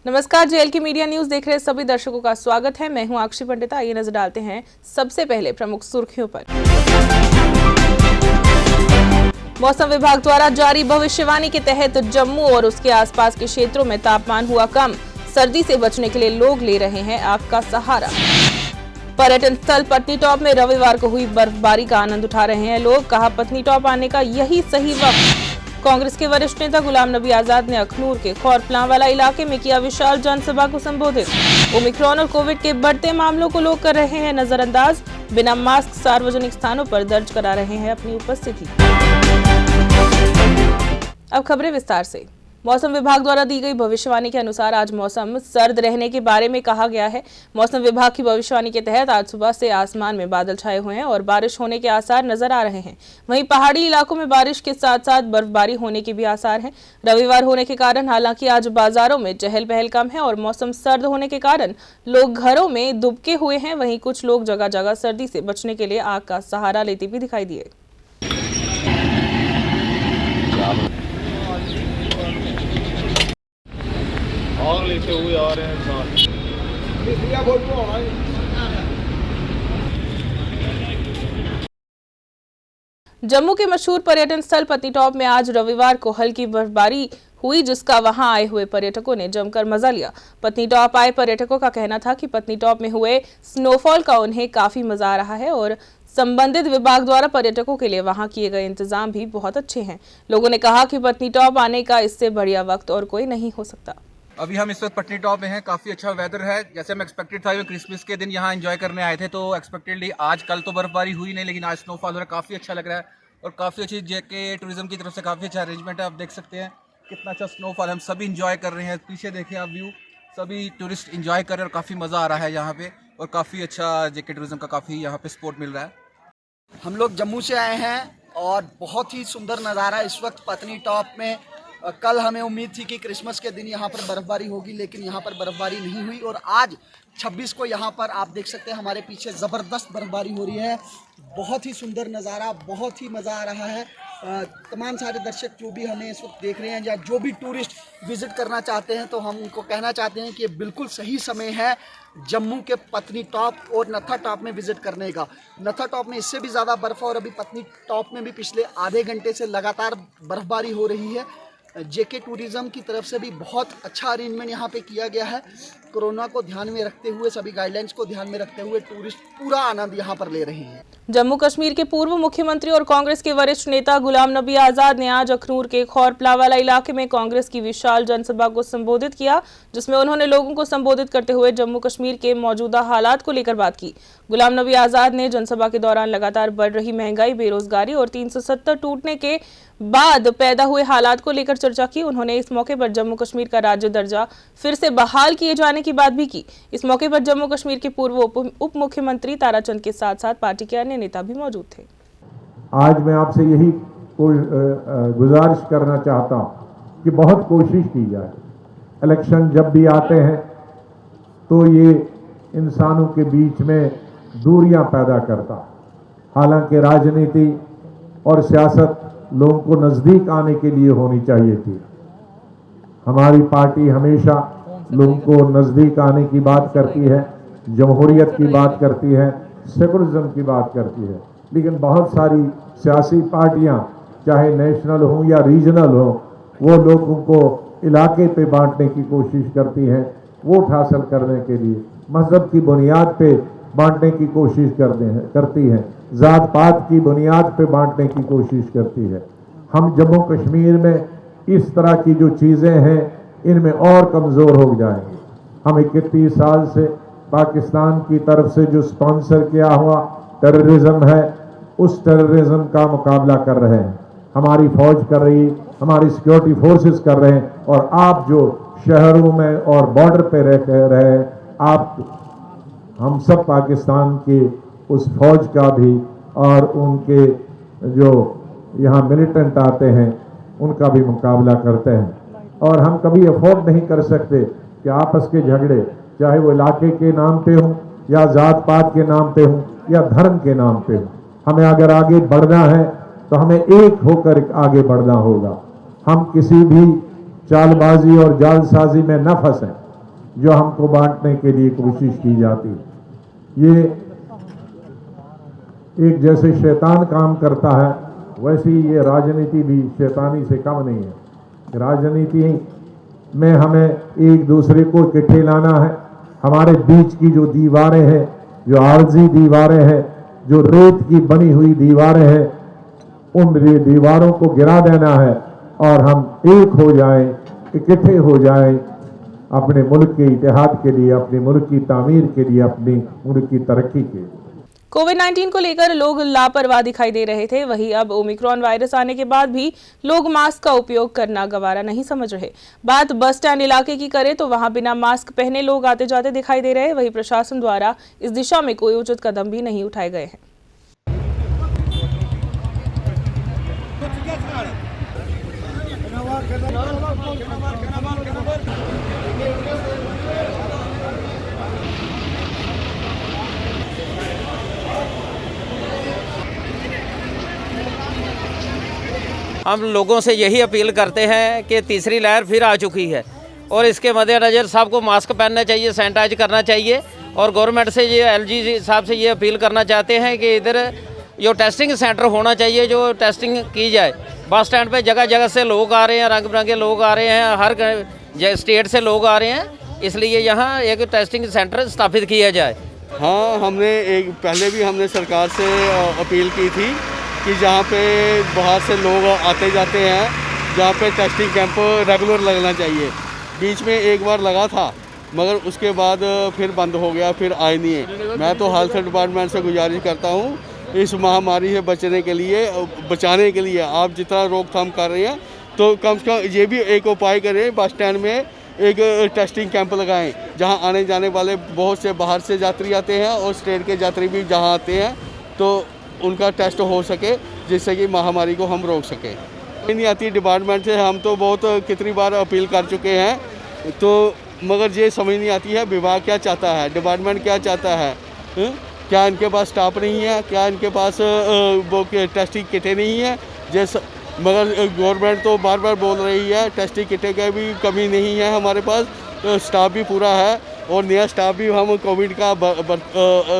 नमस्कार, जेएलके media news देख रहे सभी दर्शकों का स्वागत है। मैं हूं आक्षी पंडिता। आइए नजर डालते हैं सबसे पहले प्रमुख सुर्खियों पर। मौसम विभाग द्वारा जारी भविष्यवाणी के तहत जम्मू और उसके आसपास के क्षेत्रों में तापमान हुआ कम। सर्दी से बचने के लिए लोग ले रहे हैं आग का सहारा। पर्यटन स्थल पत्नी टॉप में रविवार को हुई बर्फबारी का आनंद उठा रहे हैं लोग। कहा, पत्नी टॉप आने का यही सही वक्त। कांग्रेस के वरिष्ठ नेता गुलाम नबी आजाद ने अखनूर के खौरपलांवाला इलाके में किया विशाल जनसभा को संबोधित। ओमिक्रॉन और कोविड के बढ़ते मामलों को लोग कर रहे हैं नजरअंदाज। बिना मास्क सार्वजनिक स्थानों पर दर्ज करा रहे हैं अपनी उपस्थिति। अब खबरें विस्तार से। मौसम विभाग द्वारा दी गई भविष्यवाणी के अनुसार आज मौसम सर्द रहने के बारे में कहा गया है। मौसम विभाग की भविष्यवाणी के तहत आज सुबह से आसमान में बादल छाए हुए हैं और बारिश होने के आसार नजर आ रहे हैं। वहीं पहाड़ी इलाकों में बारिश के साथ साथ बर्फबारी होने के भी आसार हैं। रविवार होने के कारण हालांकि आज बाजारों में चहल पहल कम है और मौसम सर्द होने के कारण लोग घरों में दुबके हुए हैं। वहीं कुछ लोग जगह जगह सर्दी से बचने के लिए आग का सहारा लेते भी दिखाई दिए। आग लेते हुए आ रहे हैं साथ। जम्मू के मशहूर पर्यटन स्थल पत्नी टॉप में आज रविवार को हल्की बर्फबारी हुई, जिसका वहां आए हुए पर्यटकों ने जमकर मजा लिया। पत्नी टॉप आए पर्यटकों का कहना था कि पत्नी टॉप में हुए स्नोफॉल का उन्हें काफी मजा आ रहा है और संबंधित विभाग द्वारा पर्यटकों के लिए वहां किए गए इंतजाम भी बहुत अच्छे हैं। लोगों ने कहा कि पत्नी टॉप आने का इससे बढ़िया वक्त और कोई नहीं हो सकता। अभी हम इस वक्त पटनी टॉप में हैं। काफ़ी अच्छा वेदर है, जैसे हम एक्सपेक्टेड था। क्रिसमस के दिन यहाँ एंजॉय करने आए थे, तो एक्सपेक्टेडली आज कल तो बर्फबारी हुई नहीं, लेकिन आज स्नोफॉल हो रहा है। काफ़ी अच्छा लग रहा है और काफ़ी अच्छी जेके टूरिज्म की तरफ से काफ़ी अच्छा अरेंजमेंट है। आप देख सकते हैं कितना अच्छा स्नोफॉल, हम सभी इंजॉय कर रहे हैं। पीछे देखें आप व्यू, सभी टूरिस्ट इंजॉय कर रहे हैं और काफ़ी मज़ा आ रहा है यहाँ पे और काफ़ी अच्छा जेके टूरिज्म का काफ़ी यहाँ पे सपोर्ट मिल रहा है। हम लोग जम्मू से आए हैं और बहुत ही सुंदर नज़ारा इस वक्त पत्नी टॉप में। कल हमें उम्मीद थी कि क्रिसमस के दिन यहाँ पर बर्फ़बारी होगी, लेकिन यहाँ पर बर्फ़बारी नहीं हुई और आज 26 को यहाँ पर आप देख सकते हैं हमारे पीछे ज़बरदस्त बर्फ़बारी हो रही है। बहुत ही सुंदर नज़ारा, बहुत ही मज़ा आ रहा है। तमाम सारे दर्शक जो भी हमें इस वक्त देख रहे हैं या जो भी टूरिस्ट विज़िट करना चाहते हैं, तो हम उनको कहना चाहते हैं कि बिल्कुल सही समय है जम्मू के पत्नी टॉप और नत्था टॉप में विज़िट करने का। नत्था टॉप में इससे भी ज़्यादा बर्फ़ और अभी पत्नी टॉप में भी पिछले आधे घंटे से लगातार बर्फ़बारी हो रही है। जेके टूरिज्म की तरफ से भी बहुत अच्छा अरेंजमेंट यहाँ पे किया गया है। कोरोना को ध्यान में रखते हुए, सभी गाइडलाइंस को ध्यान में रखते हुए टूरिस्ट पूरा आनंद यहाँ पर ले रहे हैं। जम्मू कश्मीर के पूर्व मुख्यमंत्री और कांग्रेस के वरिष्ठ नेता गुलाम नबी आजाद ने आज अखनूर के खौरपलांवाला इलाके में कांग्रेस की विशाल जनसभा को संबोधित किया, जिसमें उन्होंने लोगों को संबोधित करते हुए जम्मू कश्मीर के मौजूदा हालात को लेकर बात की। गुलाम नबी आजाद ने जनसभा के दौरान लगातार बढ़ रही महंगाई, बेरोजगारी और 370 टूटने के बाद पैदा हुए हालात को लेकर चर्चा की। उन्होंने इस मौके पर जम्मू कश्मीर का राज्य दर्जा फिर से बहाल किए जाने की बात भी की। इस मौके पर जम्मू कश्मीर के पूर्व उप मुख्यमंत्री ताराचंद के साथ साथ पार्टी के अन्य नेता भी मौजूद थे। आज मैं आपसे यही गुजारिश करना चाहता हूं कि बहुत कोशिश की जाए। इलेक्शन जब भी आते हैं तो ये इंसानों के बीच में दूरियां पैदा करता। हालांकि राजनीति और सियासत लोगों को नज़दीक आने के लिए होनी चाहिए थी। हमारी पार्टी हमेशा लोगों को नज़दीक आने की बात करती है, जमहूरियत की बात करती है, सेकुलरिज्म की बात करती है, लेकिन बहुत सारी सियासी पार्टियां चाहे नेशनल हो या रीजनल हो, वो लोगों को इलाके पे बांटने की कोशिश करती हैं, वोट हासिल करने के लिए मजहब की बुनियाद पे बांटने की कोशिश करती हैं, ज़ात पात की बुनियाद पे बांटने की कोशिश करती है। हम जम्मू कश्मीर में इस तरह की जो चीज़ें हैं इनमें और कमज़ोर हो जाएंगे। हम 31 साल से पाकिस्तान की तरफ से जो स्पॉन्सर किया हुआ टेररिज्म है, उस टेररिज्म का मुकाबला कर रहे हैं। हमारी फौज कर रही, हमारी सिक्योरिटी फोर्सेस कर रहे हैं, और आप जो शहरों में और बॉर्डर पे रह रहे हैं, आप हम सब पाकिस्तान के उस फौज का भी और उनके जो यहाँ मिलिटेंट आते हैं उनका भी मुकाबला करते हैं। और हम कभी अफोर्ड नहीं कर सकते कि आपस के झगड़े, चाहे वो इलाके के नाम पे हों या ज़ात पात के नाम पे हों या धर्म के नाम पे हों। हमें अगर आगे बढ़ना है तो हमें एक होकर आगे बढ़ना होगा। हम किसी भी चालबाजी और जालसाजी में न फंसें। जो हमको बांटने के लिए कोशिश की जाती। ये एक जैसे शैतान काम करता है वैसे ही ये राजनीति भी शैतानी से कम नहीं है। राजनीति में हमें एक दूसरे को इकट्ठे लाना है। हमारे बीच की जो दीवारें हैं, जो आर्जी दीवारें हैं, जो रेत की बनी हुई दीवारें हैं, उन दीवारों को गिरा देना है और हम एक हो जाएं, इकट्ठे हो जाएं अपने मुल्क के इतिहाद के लिए, अपने मुल्क की तामीर के लिए, अपने मुल्क की तरक्की के लिए। कोविड-19 को लेकर लोग लापरवाह दिखाई दे रहे थे, वहीं अब ओमिक्रॉन वायरस आने के बाद भी लोग मास्क का उपयोग करना गवारा नहीं समझ रहे। बात बस स्टैंड इलाके की करें तो वहां बिना मास्क पहने लोग आते जाते दिखाई दे रहे हैं। वहीं प्रशासन द्वारा इस दिशा में कोई उचित कदम भी नहीं उठाए गए हैं। हम लोगों से यही अपील करते हैं कि तीसरी लहर फिर आ चुकी है और इसके मद्देनज़र सबको मास्क पहनना चाहिए, सैनिटाइज करना चाहिए। और गवर्नमेंट से ये एलजी साहब से ये अपील करना चाहते हैं कि इधर जो टेस्टिंग सेंटर होना चाहिए, जो टेस्टिंग की जाए। बस स्टैंड पे जगह जगह से लोग आ रहे हैं, रंग बिरंगे लोग आ रहे हैं, हर स्टेट से लोग आ रहे हैं, इसलिए यहाँ एक टेस्टिंग सेंटर स्थापित किया जाए। हाँ, पहले भी हमने सरकार से अपील की थी कि जहाँ पे बाहर से लोग आते जाते हैं, जहाँ पे टेस्टिंग कैंप रेगुलर लगना चाहिए। बीच में एक बार लगा था मगर उसके बाद फिर बंद हो गया, फिर आए नहीं है। मैं तो हेल्थ डिपार्टमेंट से गुजारिश करता हूँ इस महामारी से बचाने के लिए आप जितना रोकथाम कर रहे हैं तो कम से कम ये भी एक उपाय करें, बस स्टैंड में एक टेस्टिंग कैंप लगाएं जहां आने जाने वाले बहुत से बाहर से यात्री आते हैं और स्टेट के यात्री भी जहां आते हैं तो उनका टेस्ट हो सके, जिससे कि महामारी को हम रोक सकें। नहीं आती डिपार्टमेंट से, हम तो बहुत कितनी बार अपील कर चुके हैं तो मगर ये समझ नहीं आती है विभाग क्या चाहता है, डिपार्टमेंट क्या चाहता है। क्या इनके पास स्टाफ नहीं है, क्या इनके पास वो टेस्टिंग किटें नहीं है। जैसे मगर गवर्नमेंट तो बार बार बोल रही है टेस्टिंग किटें का भी कमी नहीं है, हमारे पास स्टाफ भी पूरा है और नया स्टाफ भी हम कोविड का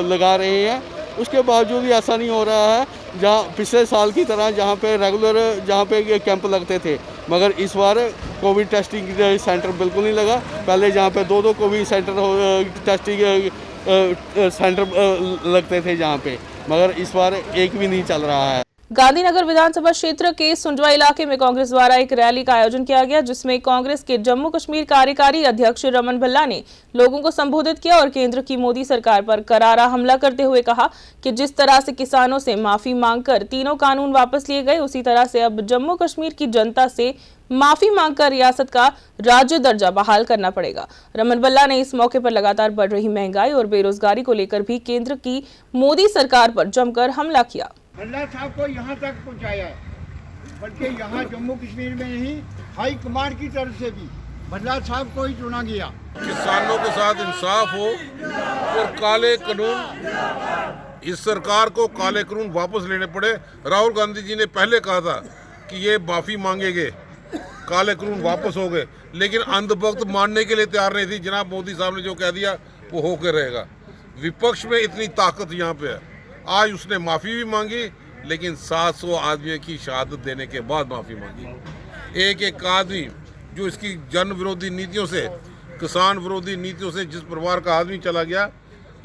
लगा रहे हैं। उसके बावजूद भी ऐसा नहीं हो रहा है जहाँ पिछले साल की तरह जहाँ पे रेगुलर जहाँ पे कैंप लगते थे, मगर इस बार कोविड टेस्टिंग सेंटर बिल्कुल नहीं लगा। पहले जहाँ पे दो कोविड सेंटर टेस्टिंग सेंटर लगते थे जहाँ पे, मगर इस बार एक भी नहीं चल रहा है। गांधीनगर विधानसभा क्षेत्र के सुंडवा इलाके में कांग्रेस द्वारा एक रैली का आयोजन किया गया, जिसमें कांग्रेस के जम्मू कश्मीर कार्यकारी अध्यक्ष रमन भल्ला ने लोगों को संबोधित किया और केंद्र की मोदी सरकार पर करारा हमला करते हुए कहा कि जिस तरह से किसानों से माफी मांगकर तीनों कानून वापस लिए गए, उसी तरह से अब जम्मू कश्मीर की जनता से माफी मांगकर रियासत का राज्य दर्जा बहाल करना पड़ेगा। रमन भल्ला ने इस मौके पर लगातार बढ़ रही महंगाई और बेरोजगारी को लेकर भी केंद्र की मोदी सरकार पर जमकर हमला किया। भल्ला साहब को यहाँ तक पहुँचाया है, बल्कि यहाँ जम्मू कश्मीर में नहीं, हाई कमांड की तरफ से भी भल्ला साहब को ही चुना गया। किसानों के साथ इंसाफ हो और काले कानून, इस सरकार को काले कानून वापस लेने पड़े। राहुल गांधी जी ने पहले कहा था कि ये माफ़ी मांगेंगे, काले कानून वापस हो गए, लेकिन अंधभक्त मानने के लिए तैयार नहीं थी। जनाब मोदी साहब ने जो कह दिया वो होकर रहेगा। विपक्ष में इतनी ताकत यहाँ पे है। आज उसने माफ़ी भी मांगी, लेकिन 700 आदमियों की शहादत देने के बाद माफ़ी मांगी। एक आदमी जो इसकी जन विरोधी नीतियों से, किसान विरोधी नीतियों से जिस परिवार का आदमी चला गया,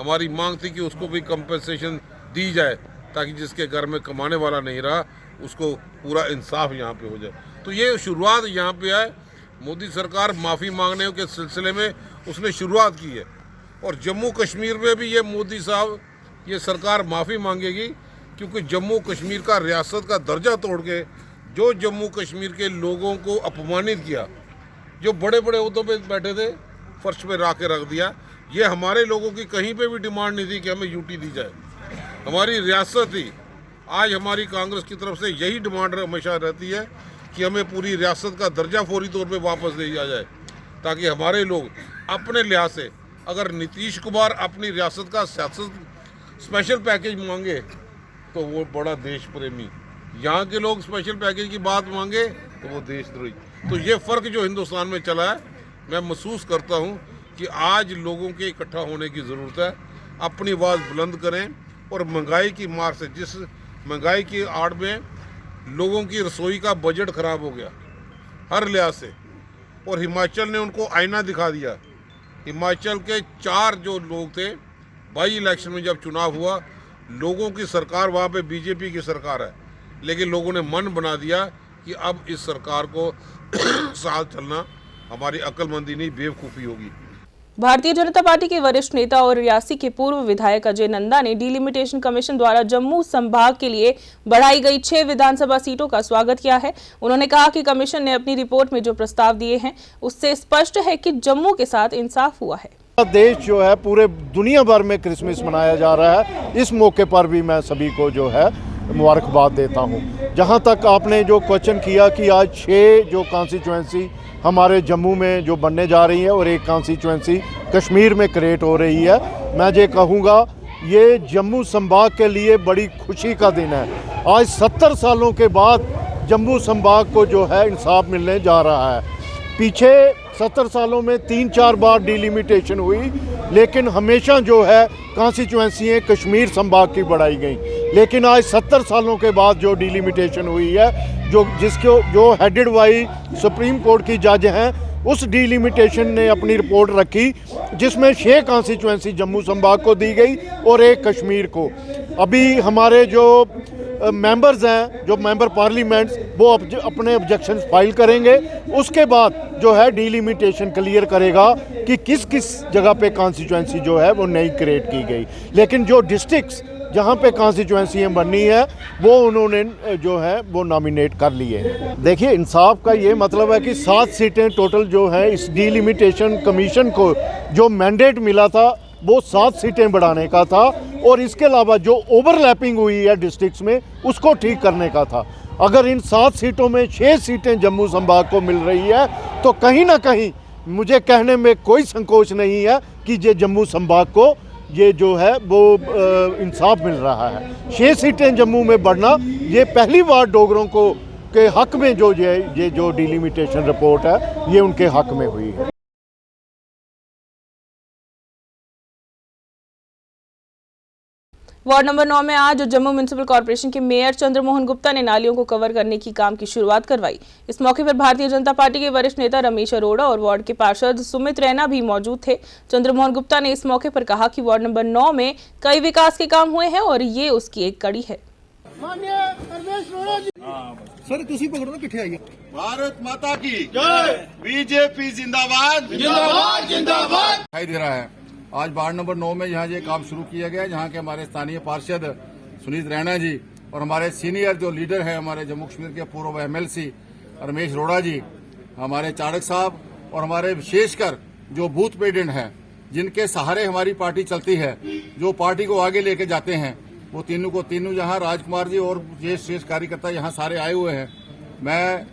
हमारी मांग थी कि उसको भी कंपनसेशन दी जाए, ताकि जिसके घर में कमाने वाला नहीं रहा उसको पूरा इंसाफ यहाँ पे हो जाए। तो ये शुरुआत यहाँ पे है। मोदी सरकार माफ़ी मांगने के सिलसिले में उसने शुरुआत की है और जम्मू कश्मीर में भी ये मोदी साहब, ये सरकार माफ़ी मांगेगी, क्योंकि जम्मू कश्मीर का रियासत का दर्जा तोड़ के जो जम्मू कश्मीर के लोगों को अपमानित किया, जो बड़े बड़े ओहदों पे बैठे थे, फर्श पे रख दिया। ये हमारे लोगों की कहीं पे भी डिमांड नहीं थी कि हमें यूटी दी जाए, हमारी रियासत थी। आज हमारी कांग्रेस की तरफ से यही डिमांड हमेशा रहती है कि हमें पूरी रियासत का दर्जा फौरी तौर पे वापस दे दिया जाए, ताकि हमारे लोग अपने लिहाज से, अगर नीतीश कुमार अपनी रियासत का सियासत स्पेशल पैकेज मांगे तो वो बड़ा देश प्रेमी, यहाँ के लोग स्पेशल पैकेज की बात मांगे तो वो देशद्रोही। तो ये फ़र्क जो हिंदुस्तान में चला है, मैं महसूस करता हूँ कि आज लोगों के इकट्ठा होने की ज़रूरत है, अपनी आवाज़ बुलंद करें और महंगाई की मार से, जिस महंगाई की आड़ में लोगों की रसोई का बजट ख़राब हो गया हर लिहाज से, और हिमाचल ने उनको आईना दिखा दिया। हिमाचल के 4 जो लोग थे बाई इलेक्शन में जब चुनाव हुआ, लोगों की सरकार वहाँ पे बीजेपी की सरकार है, लेकिन लोगों ने मन बना दिया कि अब इस सरकार को साथ चलना हमारी अक्लमंदी नहीं बेवकूफ़ी होगी। भारतीय जनता पार्टी के वरिष्ठ नेता और रियासी के पूर्व विधायक अजय नंदा ने डिलिमिटेशन कमीशन द्वारा जम्मू संभाग के लिए बढ़ाई गई 6 विधानसभा सीटों का स्वागत किया है। उन्होंने कहा कि कमीशन ने अपनी रिपोर्ट में जो प्रस्ताव दिए हैं उससे स्पष्ट है कि जम्मू के साथ इंसाफ हुआ है। देश जो है पूरे दुनिया भर में क्रिसमस मनाया जा रहा है। इस मौके पर भी मैं सभी को जो है मुबारकबाद देता हूँ। जहाँ तक आपने जो क्वेश्चन किया कि आज 6 जो कॉन्स्टिट्यूंसी हमारे जम्मू में जो बनने जा रही है और एक कॉन्स्टिट्यूंसी कश्मीर में क्रिएट हो रही है, मैं ये कहूँगा ये जम्मू संभाग के लिए बड़ी खुशी का दिन है। आज 70 सालों के बाद जम्मू संभाग को जो है इंसाफ मिलने जा रहा है। पीछे 70 सालों में 3-4 बार डिलिमिटेशन हुई, लेकिन हमेशा जो है कॉन्स्टिट्यूंसी कश्मीर संभाग की बढ़ाई गई। लेकिन आज 70 सालों के बाद जो डिलिमिटेशन हुई है, जो हेडेड बाई सुप्रीम कोर्ट की जज हैं, उस डिलिमिटेशन ने अपनी रिपोर्ट रखी जिसमें 6 कॉन्स्टिट्यूंसी जम्मू संभाग को दी गई और 1 कश्मीर को। अभी हमारे जो मेंबर्स हैं, जो मेंबर पार्लियामेंट्स, वो अपने ऑब्जेक्शंस फाइल करेंगे। उसके बाद जो है डिलिमिटेशन क्लियर करेगा कि किस किस जगह पे कॉन्स्टिट्यूंसी जो है वो नई क्रिएट की गई। लेकिन जो डिस्ट्रिक्ट्स जहाँ पे कॉन्स्टिट्यूंसियाँ बननी है वो उन्होंने जो है वो नॉमिनेट कर लिए हैं। देखिए, इंसाफ का ये मतलब है कि 7 सीटें टोटल जो है इस डिलिमिटेशन कमीशन को जो मैंडेट मिला था वो 7 सीटें बढ़ाने का था, और इसके अलावा जो ओवरलैपिंग हुई है डिस्ट्रिक्ट्स में उसको ठीक करने का था। अगर इन 7 सीटों में 6 सीटें जम्मू संभाग को मिल रही है तो कहीं ना कहीं मुझे कहने में कोई संकोच नहीं है कि ये जम्मू संभाग को ये जो है वो इंसाफ मिल रहा है। 6 सीटें जम्मू में बढ़ना ये पहली बार डोगरों को के हक में जो ये जो डिलिमिटेशन रिपोर्ट है ये उनके हक में हुई है। वार्ड नंबर 9 में आज जम्मू म्युनिसिपल कॉर्पोरेशन के मेयर चंद्रमोहन गुप्ता ने नालियों को कवर करने की काम की शुरुआत करवाई। इस मौके पर भारतीय जनता पार्टी के वरिष्ठ नेता रमेश अरोड़ा और वार्ड के पार्षद सुमित रैना भी मौजूद थे। चंद्रमोहन गुप्ता ने इस मौके पर कहा कि वार्ड नंबर 9 में कई विकास के काम हुए हैं और ये उसकी एक कड़ी है। सर तुसी पकड़ो ना, किथे आइए। भारत माता की जय, बीजेपी जिंदाबाद जिंदाबाद जिंदाबाद। दिखाई दे रहा है आज वार्ड नंबर 9 में यहाँ ये काम शुरू किया गया है, जहाँ के हमारे स्थानीय पार्षद सुनीत रैना जी और हमारे सीनियर जो लीडर है हमारे जम्मू कश्मीर के पूर्व MLC रमेश अरोड़ा जी, हमारे चाणक साहब और हमारे विशेषकर जो बूथ प्रेसिडेंट हैं जिनके सहारे हमारी पार्टी चलती है, जो पार्टी को आगे लेके जाते हैं, वो तीनों यहाँ राजकुमार जी और ये श्रेष्ठ कार्यकर्ता यहाँ सारे आए हुए हैं। मैं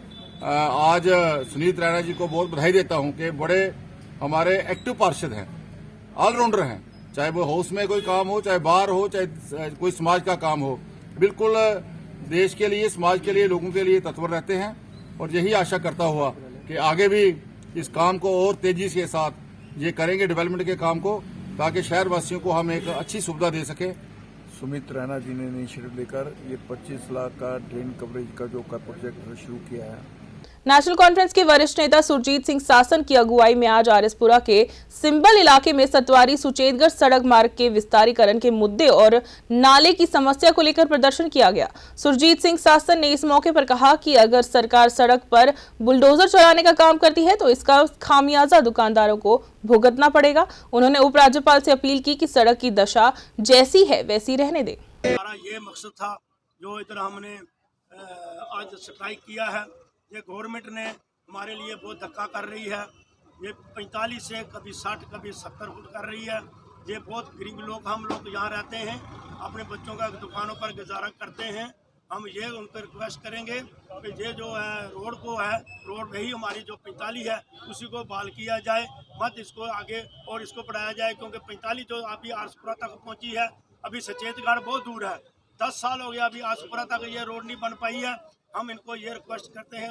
आज सुनीत रैना जी को बहुत बधाई देता हूँ कि बड़े हमारे एक्टिव पार्षद हैं, ऑलराउंडर हैं। चाहे वो हाउस में कोई काम हो, चाहे बाहर हो, चाहे कोई समाज का काम हो, बिल्कुल देश के लिए, समाज के लिए, लोगों के लिए तत्पर रहते हैं। और यही आशा करता हुआ कि आगे भी इस काम को और तेजी के साथ ये करेंगे, डेवलपमेंट के काम को, ताकि शहर वासियों को हम एक अच्छी सुविधा दे सके। सुमित रैना जी ने इनिशिएटिव लेकर ये 25 लाख का ड्रेन कवरेज का जो प्रोजेक्ट शुरू किया है। नेशनल कॉन्फ्रेंस के वरिष्ठ नेता सुरजीत सिंह सासन की अगुवाई में आज आरएसपुरा के सिंबल इलाके में सतवारी सुचेतगढ़ सड़क मार्ग के विस्तारीकरण के मुद्दे और नाले की समस्या को लेकर प्रदर्शन किया गया। सुरजीत सिंह सासन ने इस मौके पर कहा कि अगर सरकार सड़क पर बुलडोजर चलाने का काम करती है तो इसका खामियाजा दुकानदारों को भुगतना पड़ेगा। उन्होंने उपराज्यपाल से अपील की कि सड़क की दशा जैसी है वैसी रहने दे। हमारा ये मकसद था जो इधर हमने आज स्ट्राइक किया है। ये गवर्नमेंट ने हमारे लिए बहुत धक्का कर रही है। ये 45 से कभी 60 कभी 70 फुट कर रही है। ये बहुत गरीब लोग, हम लोग यहाँ रहते हैं, अपने बच्चों का दुकानों पर गुजारा करते हैं। हम ये उन पर रिक्वेस्ट करेंगे कि ये जो है रोड को है, रोड वही हमारी जो 45 है उसी को बहाल किया जाए, मत इसको आगे और इसको बढ़ाया जाए, क्योंकि 45 जो अभी आरसपुरा तक पहुँची है, अभी सचेतगढ़ बहुत दूर है। 10 साल हो गया अभी आरसपुरा तक ये रोड नहीं बन पाई है। हम इनको ये रिक्वेस्ट करते हैं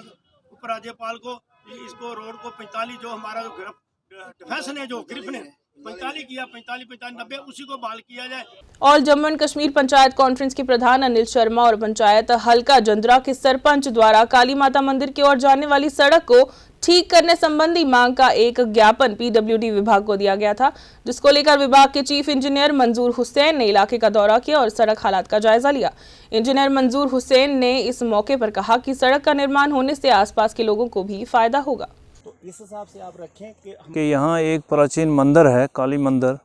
उपराज्यपाल को कि इसको रोड को 45 जो हमारा जो डिफेंस ने जो ग्रिफ ने 45 किया, 45, 90 उसी को बहाल किया जाए। All Jammu and Kashmir panchayat conference के प्रधान अनिल शर्मा और पंचायत हल्का जंद्रा के सरपंच द्वारा काली माता मंदिर की ओर जाने वाली सड़क को ठीक करने संबंधी मांग का एक ज्ञापन पीडब्ल्यूडी विभाग को दिया गया था, जिसको लेकर विभाग के चीफ इंजीनियर मंजूर हुसैन ने इलाके का दौरा किया और सड़क हालात का जायजा लिया। इंजीनियर मंजूर हुसैन ने इस मौके पर कहा कि सड़क का निर्माण होने से आसपास के लोगों को भी फायदा होगा। तो इस हिसाब से आप रखें कि यहाँ एक प्राचीन मंदिर है, काली मंदिर,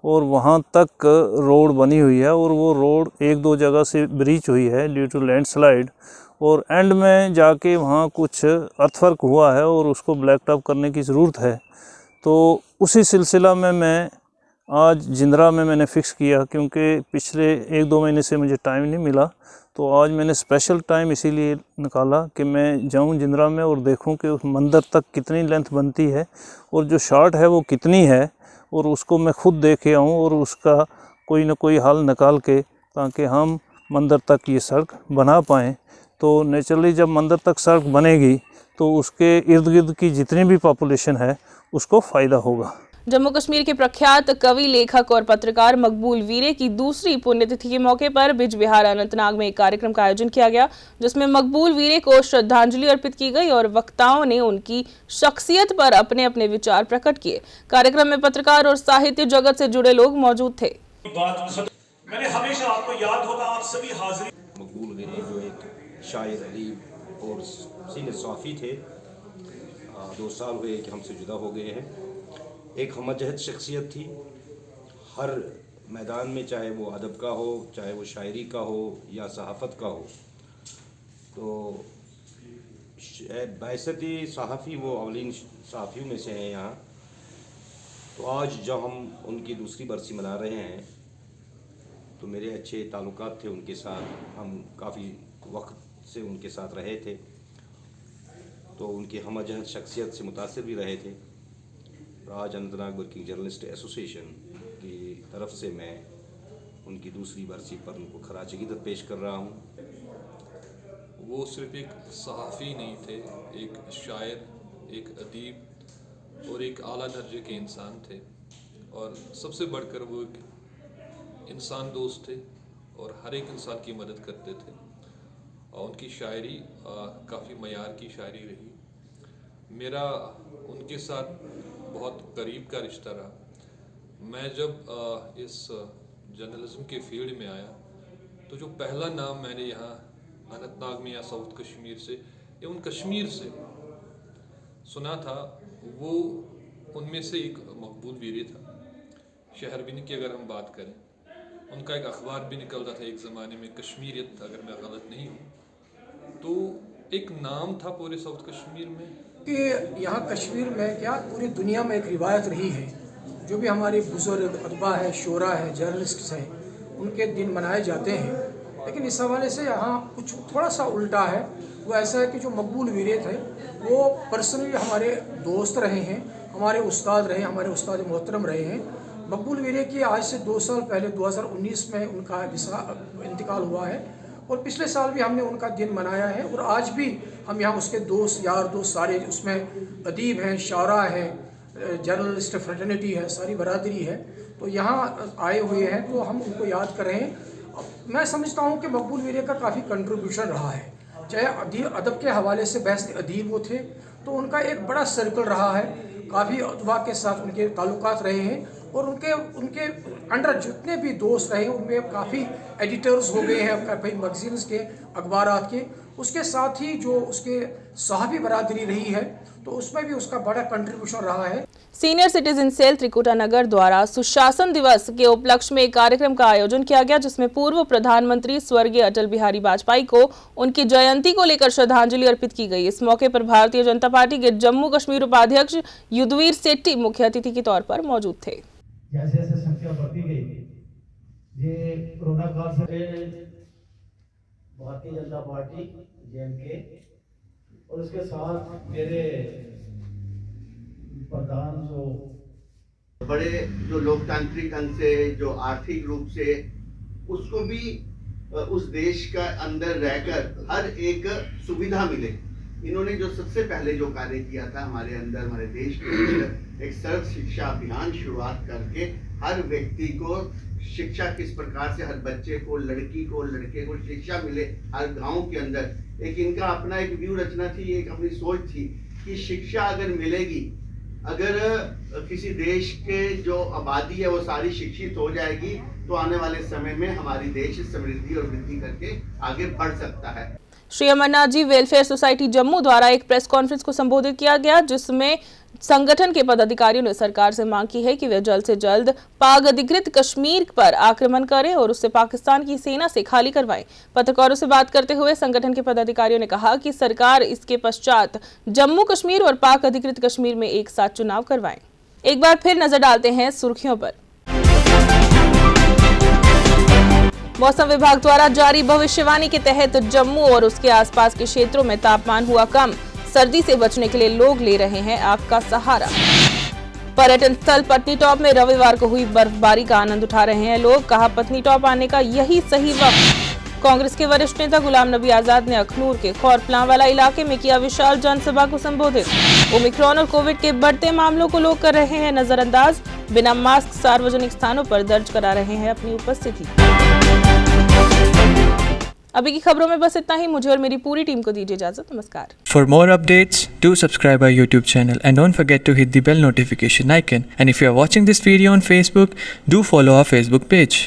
और वहाँ तक रोड बनी हुई है और वो रोड एक दो जगह से ब्रीच हुई है ड्यू टू लैंडस्लाइड, और एंड में जाके वहाँ कुछ अर्थवर्क हुआ है और उसको ब्लैक टॉप करने की ज़रूरत है। तो उसी सिलसिला में मैं आज जिंद्रा में मैंने फ़िक्स किया, क्योंकि पिछले 1-2 महीने से मुझे टाइम नहीं मिला, तो आज मैंने स्पेशल टाइम इसीलिए निकाला कि मैं जाऊं जिंद्रा में और देखूं कि उस मंदिर तक कितनी लेंथ बनती है और जो शॉर्ट है वो कितनी है, और उसको मैं खुद देखे आऊं और उसका कोई ना कोई हल निकाल के, ताकि हम मंदिर तक ये सड़क बना पाएँ। तो नेचुरली जब मंदिर तक सड़क बनेगी तो उसके इर्द गिर्द की जितनी भी पॉपुलेशन है उसको फ़ायदा होगा। जम्मू कश्मीर के प्रख्यात कवि, लेखक और पत्रकार मकबूल वीरे की दूसरी पुण्यतिथि के मौके पर बिज बिहार अनंतनाग में एक कार्यक्रम का आयोजन किया गया, जिसमें मकबूल वीरे को श्रद्धांजलि अर्पित की गई और वक्ताओं ने उनकी शख्सियत पर अपने अपने विचार प्रकट किए। कार्यक्रम में पत्रकार और साहित्य जगत से जुड़े लोग मौजूद थे। मैंने हमेशा आपको याद होगा, आप सभी हाजिर। मकबूल वीरे जो एक शायर, अदीब और सीनियर सहाफ़ी थे, 2 साल हुए कि हमसे जुदा हो गए हैं। एक हमजहत शख्सियत थी हर मैदान में, चाहे वो अदब का हो, चाहे वो शायरी का हो या सहाफ़त का हो। तो बैसती सहाफ़ी वो अवलीन सहाफ़ियों में से हैं यहाँ। तो आज जब हम उनकी दूसरी बरसी मना रहे हैं तो मेरे अच्छे ताल्लुकात थे उनके साथ, हम काफ़ी वक्त से उनके साथ रहे थे, तो उनकी हमजहत शख्सियत से मुतासिर भी रहे थे। आज अनंतनाग वर्किंग जर्नलिस्ट एसोसिएशन की तरफ से मैं उनकी दूसरी बरसी पर उनको खराज अक़ीदत पेश कर रहा हूँ। वो सिर्फ एक सहाफ़ी नहीं थे, एक शायर, एक अदीब और एक आला दर्जे के इंसान थे, और सबसे बढ़कर वो एक इंसान दोस्त थे और हर एक इंसान की मदद करते थे। और उनकी शायरी काफ़ी मयार की शायरी रही। मेरा उनके साथ बहुत करीब का रिश्ता रहा। मैं जब इस जर्नलिज्म के फील्ड में आया तो जो पहला नाम मैंने यहाँ अनंतनाग में या साउथ कश्मीर से या उन कश्मीर से सुना था, वो उनमें से एक मकबूल वीरे था। शहरबिन की अगर हम बात करें, उनका एक अखबार भी निकलता था एक ज़माने में, कश्मीरियत, अगर मैं गलत नहीं हूँ। तो एक नाम था पूरे साउथ कश्मीर में कि यहाँ कश्मीर में क्या पूरी दुनिया में एक रिवायत रही है, जो भी हमारे बुजुर्ग अदबा है, शोरा है, जर्नलिस्ट हैं, उनके दिन मनाए जाते हैं। लेकिन इस हवाले से यहाँ कुछ थोड़ा सा उल्टा है। वो ऐसा है कि जो मकबूल वीरे थे वो पर्सनली हमारे दोस्त रहे हैं, हमारे उस्ताद रहे, हमारे उस्ताद मोहतरम रहे हैं। मकबूल वीरे की आज से 2 साल पहले 2019 में उनका इंतकाल हुआ है और पिछले साल भी हमने उनका दिन मनाया है। और आज भी हम यहाँ उसके दोस्त, यार दोस्त सारे, उसमें अदीब हैं, शारा हैं, जर्नलिस्ट फ्रेटर्निटी है, सारी बरादरी है, तो यहाँ आए हुए हैं, तो हम उनको याद कर रहे हैं। मैं समझता हूँ कि मकबूल वीरे का काफ़ी कंट्रीब्यूशन रहा है, चाहे अदब के हवाले से बेस्ट अदीब वो थे, तो उनका एक बड़ा सर्कल रहा है, काफ़ी अदबा के साथ उनके ताल्लुकात रहे हैं और उनके अंडर जितने भी दोस्त रहे उनमें काफ़ी एडिटर्स हो गए हैं, काफ़ी मैगजीन्स के, अखबारात के। उसके साथ ही जो उसके सहाफ़ी बरादरी रही है तो उसमें भी उसका बड़ा कंट्रीब्यूशन रहा है। Senior citizen cell Trikuta Nagar द्वारा सुशासन दिवस के उपलक्ष्य में एक कार्यक्रम का आयोजन किया गया, जिसमें पूर्व प्रधानमंत्री स्वर्गीय अटल बिहारी वाजपेयी को उनकी जयंती को लेकर श्रद्धांजलि अर्पित की गई। इस मौके पर भारतीय जनता पार्टी के जम्मू कश्मीर उपाध्यक्ष युद्धवीर सेट्टी मुख्य अतिथि के तौर पर मौजूद थे। जैसे जैसे संख्या बढ़ती गई, ये कोरोना काल से भारतीय जनता पार्टी जेएमके और उसके साथ मेरे प्रधान जो बड़े जो लोकतांत्रिक ढंग से, जो आर्थिक रूप से, उसको भी उस देश का अंदर रहकर हर एक सुविधा मिले, इन्होंने जो सबसे पहले जो कार्य किया था हमारे अंदर, हमारे देश के अंदर एक सर्व शिक्षा अभियान शुरुआत करके हर व्यक्ति को शिक्षा किस प्रकार से, हर बच्चे को, लड़की को, लड़के को शिक्षा मिले हर गांव के अंदर। एक इनका अपना एक व्यू रचना थी, एक अपनी सोच थी कि शिक्षा अगर मिलेगी, अगर किसी देश के जो आबादी है वो सारी शिक्षित हो जाएगी, तो आने वाले समय में हमारी देश समृद्धि और वृद्धि करके आगे बढ़ सकता है। श्री अमरनाथ जी वेलफेयर सोसाइटी जम्मू द्वारा एक प्रेस कॉन्फ्रेंस को संबोधित किया गया, जिसमें संगठन के पदाधिकारियों ने सरकार से मांग की है कि वे जल्द से जल्द पाक अधिकृत कश्मीर पर आक्रमण करें और उससे पाकिस्तान की सेना से खाली करवाएं। पत्रकारों से बात करते हुए संगठन के पदाधिकारियों ने कहा कि सरकार इसके पश्चात जम्मू कश्मीर और पाक अधिकृत कश्मीर में एक साथ चुनाव करवाएं। एक बार फिर नजर डालते हैं सुर्खियों पर। मौसम विभाग द्वारा जारी भविष्यवाणी के तहत जम्मू और उसके आसपास के क्षेत्रों में तापमान हुआ कम। सर्दी से बचने के लिए लोग ले रहे हैं आग का सहारा। पर्यटन स्थल पत्नीटॉप में रविवार को हुई बर्फबारी का आनंद उठा रहे हैं लोग। कहा पत्नीटॉप आने का यही सही वक्त। कांग्रेस के वरिष्ठ नेता गुलाम नबी आजाद ने अखनूर के खौरपलांवाला इलाके में किया विशाल जनसभा को संबोधित। ओमिक्रॉन और कोविड के बढ़ते मामलों को लोग कर रहे हैं नजरअंदाज। बिना मास्क सार्वजनिक स्थानों पर दर्ज करा रहे हैं अपनी उपस्थिति। अभी की खबरों में बस इतना ही। मुझे और मेरी पूरी टीम को दीजिए इजाजत। नमस्कार। For more updates, do subscribe our YouTube channel and don't forget to hit the bell notification icon. And if you are watching this video on Facebook, do follow our Facebook page.